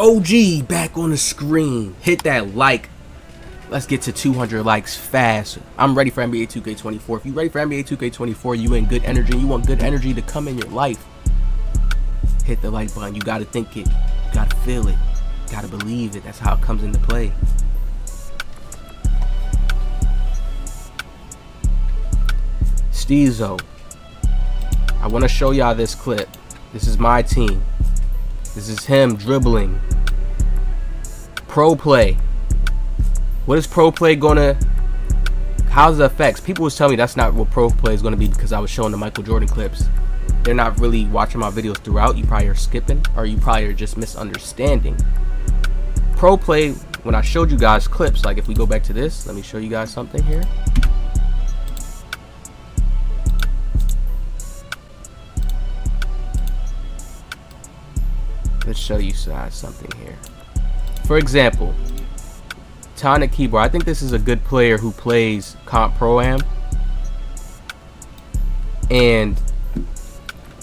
OG back on the screen. Hit that like. Let's get to 200 likes fast. I'm ready for NBA 2K24. If you're ready for NBA 2K24, you in good energy, you want good energy to come in your life, hit the like button. You gotta think it, you gotta feel it, you gotta believe it. That's how it comes into play. Steezo, I want to show y'all this clip. This is my team. This is him dribbling. Pro play. What is pro play gonna? How's the effects? People was telling me that's not what pro play is gonna be because I was showing the Michael Jordan clips. They're not really watching my videos throughout. You probably are skipping, or you probably are just misunderstanding. Pro play, when I showed you guys clips, like if we go back to this, let me show you guys something here. Let's show you guys something here. For example, Tonic Keyboard. I think this is a good player who plays Comp Pro-Am, and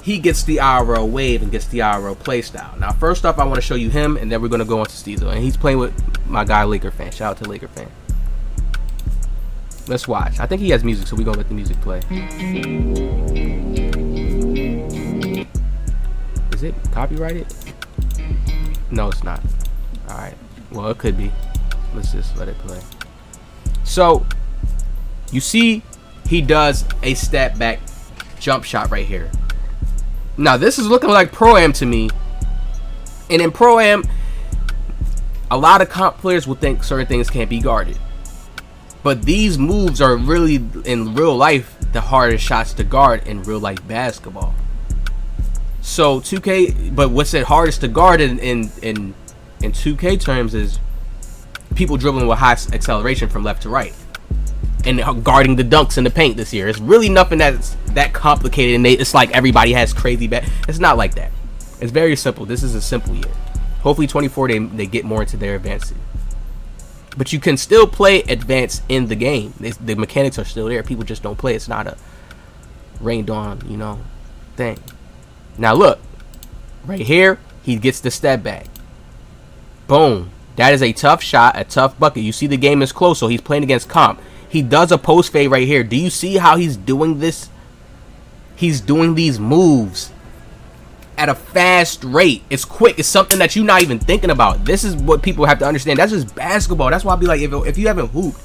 he gets the IRL wave and gets the IRL playstyle. Now, first off, I want to show you him, and then we're gonna go on to Steezo, and he's playing with my guy Laker Fan. Shout out to Laker Fan. Let's watch. I think he has music, so we're gonna let the music play. Is it copyrighted? No, it's not. All right. Well, it could be. Let's just let it play. So you see he does a step back jump shot right here. Now this is looking like Pro-Am to me, and in Pro-Am a lot of comp players will think certain things can't be guarded, but these moves are really in real life the hardest shots to guard in real life basketball. So 2K, but what's it hardest to guard in 2K terms is people dribbling with high acceleration from left to right and guarding the dunks in the paint this year. It's really nothing that's that complicated, and it's like everybody has crazy bad. It's not like that. It's very simple. This is a simple year. Hopefully 24 they get more into their advanced, but you can still play advanced in the game. The mechanics are still there. People just don't play. It's not a rained on, you know, thing. Now look right here, he gets the step back. Boom. That is a tough shot, a tough bucket. You see the game is close, so he's playing against comp. He does a post fade right here. Do you see how he's doing this? He's doing these moves at a fast rate. It's quick. It's something that you're not even thinking about. This is what people have to understand. That's just basketball. That's why I'll be like, if you haven't hooped,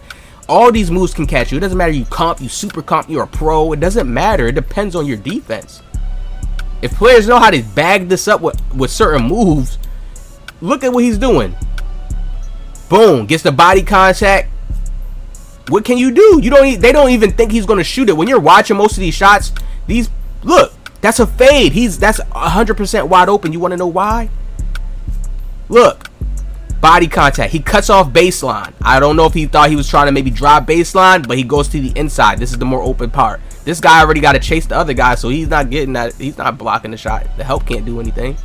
all these moves can catch you. It doesn't matter you comp, you super comp, you're a pro. It doesn't matter. It depends on your defense. If players know how to bag this up with certain moves, look at what he's doing. Boom, gets the body contact. What can you do? They don't even think he's gonna shoot it. When you're watching most of these shots, look, that's a fade. That's 100% wide open. You want to know why? Look, body contact. He cuts off baseline. I don't know if he thought he was trying to maybe drive baseline, but he goes to the inside. This is the more open part. This guy already got to chase the other guy, so he's not getting that. He's not blocking the shot. The help can't do anything.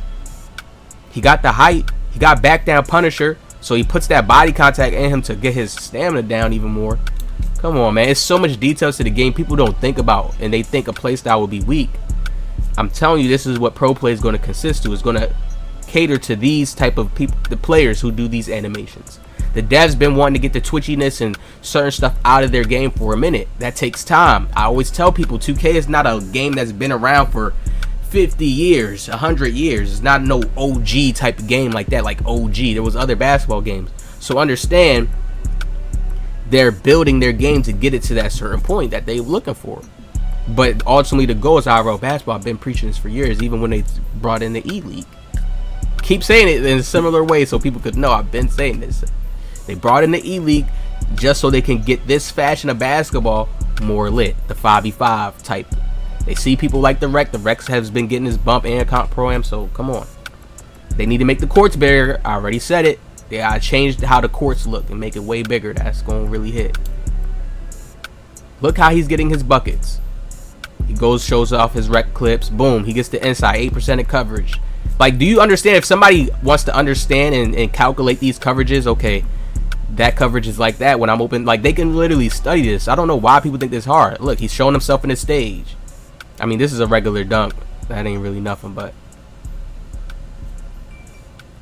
He got the height. He got back down Punisher. So he puts that body contact in him to get his stamina down even more. Come on, man. It's so much details to the game people don't think about, and they think a playstyle will be weak. I'm telling you, this is what pro play is going to consist to. It's going to cater to these type of people, the players who do these animations. The devs been wanting to get the twitchiness and certain stuff out of their game for a minute. That takes time. I always tell people 2K is not a game that's been around for 50 years, 100 years. It's not no OG type of game like that, like OG. There was other basketball games. So understand, they're building their game to get it to that certain point that they're looking for. But ultimately, the goal is IRL basketball. I've been preaching this for years, even when they brought in the E-League. Keep saying it in a similar way so people could know I've been saying this. They brought in the E-League just so they can get this fashion of basketball more lit, the 5v5 type. They see people like the Rec. The Rex has been getting his bump and Comp Pro-Am, so come on. They need to make the courts bigger. I already said it. They gotta change how the courts look and make it way bigger. That's gonna really hit. Look how he's getting his buckets. He goes, shows off his Rec clips. Boom, he gets the inside, 8% of coverage. Like, do you understand? If somebody wants to understand and calculate these coverages, okay, that coverage is like that when I'm open. Like, they can literally study this. I don't know why people think this hard. Look, he's showing himself in the stage. I mean, this is a regular dunk. That ain't really nothing, but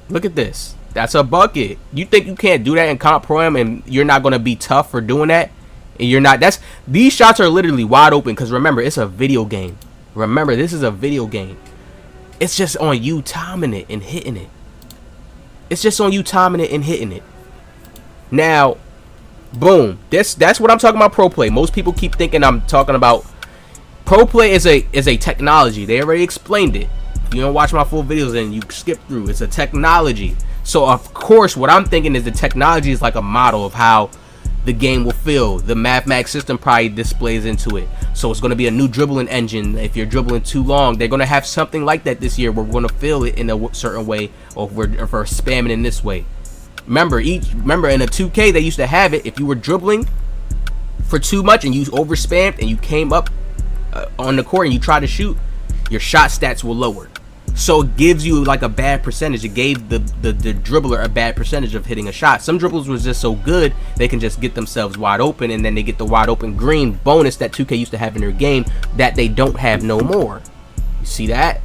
Look at this. That's a bucket. You think you can't do that in Comp Pro Am and you're not going to be tough for doing that? And you're not. These shots are literally wide open because remember, it's a video game. Remember, this is a video game. It's just on you timing it and hitting it. It's just on you timing it and hitting it. Now, boom. That's what I'm talking about pro play. Most people keep thinking I'm talking about pro play is a technology. They already explained it. If you don't watch my full videos and you skip through, it's a technology. So of course what I'm thinking is the technology is like a model of how the game will feel. The mathematics system probably displays into it. So it's going to be a new dribbling engine. If you're dribbling too long, they're going to have something like that this year where we're going to feel it in a certain way, or if we're spamming in this way. Remember in a 2K they used to have it. If you were dribbling for too much and you overspammed and you came up on the court and you tried to shoot, your shot stats will lower. So it gives you like a bad percentage. It gave the dribbler a bad percentage of hitting a shot. Some dribblers was just so good they can just get themselves wide open, and then they get the wide open green bonus that 2K used to have in their game that they don't have no more. You see that?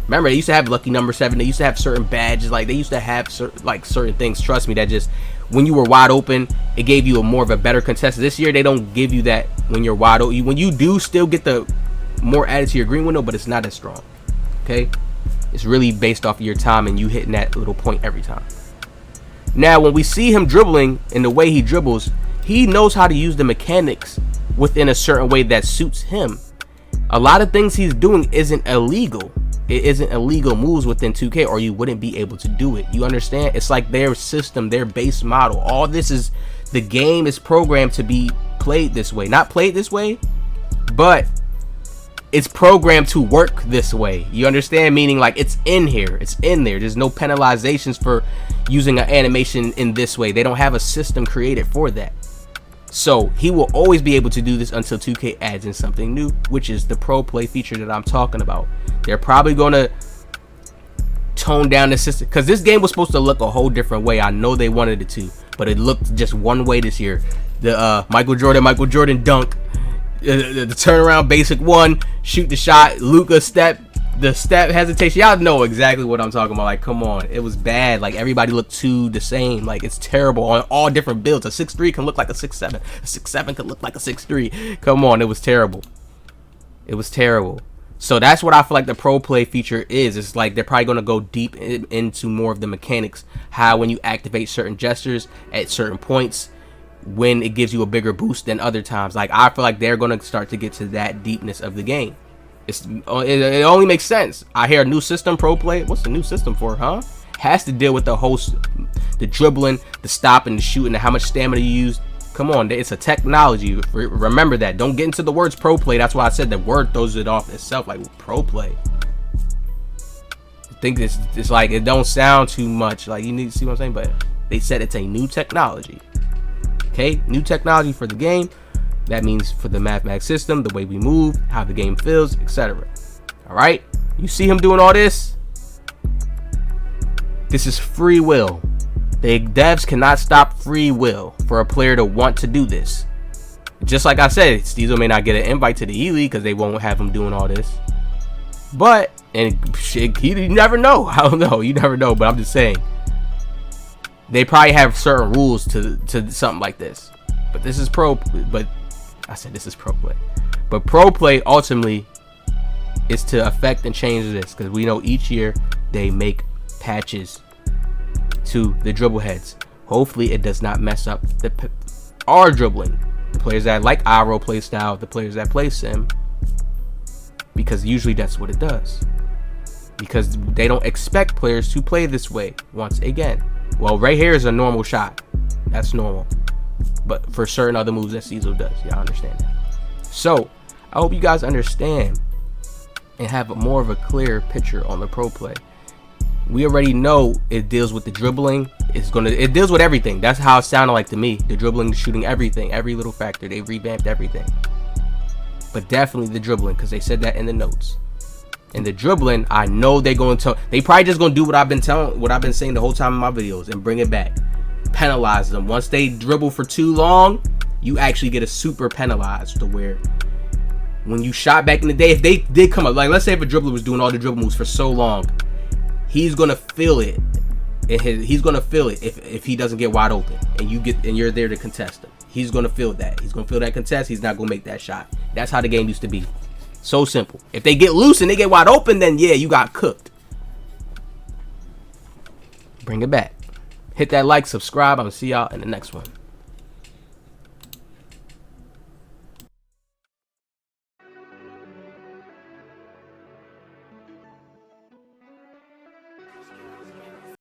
Remember, they used to have lucky number 7. They used to have certain badges. Like they used to have certain things. Trust me, that just when you were wide open, it gave you a more of a better contest. This year they don't give you that when you're wide open. When you do still get the more added to your green window, but it's not as strong. Okay. It's really based off of your time and you hitting that little point every time. Now, when we see him dribbling and the way he dribbles, he knows how to use the mechanics within a certain way that suits him. A lot of things he's doing isn't illegal. It isn't illegal moves within 2K, or you wouldn't be able to do it. You understand? It's like their system, their base model. All this is, the game is programmed to be played this way. Not played this way, but it's programmed to work this way. You understand? Meaning like it's in here. It's in there. There's no penalizations for using an animation in this way. They don't have a system created for that. So he will always be able to do this until 2K adds in something new, which is the Pro Play feature that I'm talking about. They're probably going to tone down the system because this game was supposed to look a whole different way. I know they wanted it to, but it looked just one way this year. The Michael Jordan dunk. The turnaround basic one, shoot the shot, Luka step hesitation. Y'all know exactly what I'm talking about. Like, come on, it was bad. Like, everybody looked the same. Like, it's terrible on all different builds. A 6'3" can look like a 6'7". A 6'7" could look like a 6'3". Come on, it was terrible. It was terrible. So that's what I feel like the Pro Play feature is. It's like they're probably going to go deep into more of the mechanics. How when you activate certain gestures at certain points, when it gives you a bigger boost than other times. Like, I feel like they're going to start to get to that deepness of the game. It only makes sense. I hear a new system, Pro Play. What's the new system for, huh? Has to deal with the dribbling, the stopping, the shooting, and how much stamina you use. Come on, it's a technology. Remember that. Don't get into the words Pro Play. That's why I said the word throws it off itself. Like, Pro Play. I think it's like, it don't sound too much. Like, you need to see what I'm saying? But they said it's a new technology. Okay, new technology for the game. That means for the mathematics system, the way we move, how the game feels, etc. All right, you see him doing all this. This is free will. The devs cannot stop free will for a player to want to do this. Just like I said, Steezo may not get an invite to the E-League because they won't have him doing all this. But, and you never know. I don't know. You never know. But I'm just saying, they probably have certain rules to something like this. But this is I said this is Pro Play. But Pro Play ultimately is to affect and change this, because we know each year they make patches to the dribble heads. Hopefully it does not mess up our dribbling. The players that like IRO play style, the players that play sim, because usually that's what it does. Because they don't expect players to play this way once again. Well, right here is a normal shot. That's normal. But for certain other moves that Steezo does, y'all understand that. So, I hope you guys understand and have more of a clear picture on the Pro Play. We already know it deals with the dribbling. It deals with everything. That's how it sounded like to me. The dribbling, the shooting, everything. Every little factor. They revamped everything. But definitely the dribbling, because they said that in the notes. And the dribbling, I know they're going to. They probably just going to do what I've been saying the whole time in my videos and bring it back. Penalize them. Once they dribble for too long, you actually get a super penalized to where when you shot back in the day, if they did come up, like let's say if a dribbler was doing all the dribble moves for so long, he's going to feel it he's gonna feel it if he doesn't get wide open and you're there to contest him. He's gonna feel that. He's gonna feel that contest. He's not gonna make that shot. That's how the game used to be. So simple. If they get loose and they get wide open, then yeah, you got cooked. Bring it back. Hit that like, subscribe. I'm gonna see y'all in the next one.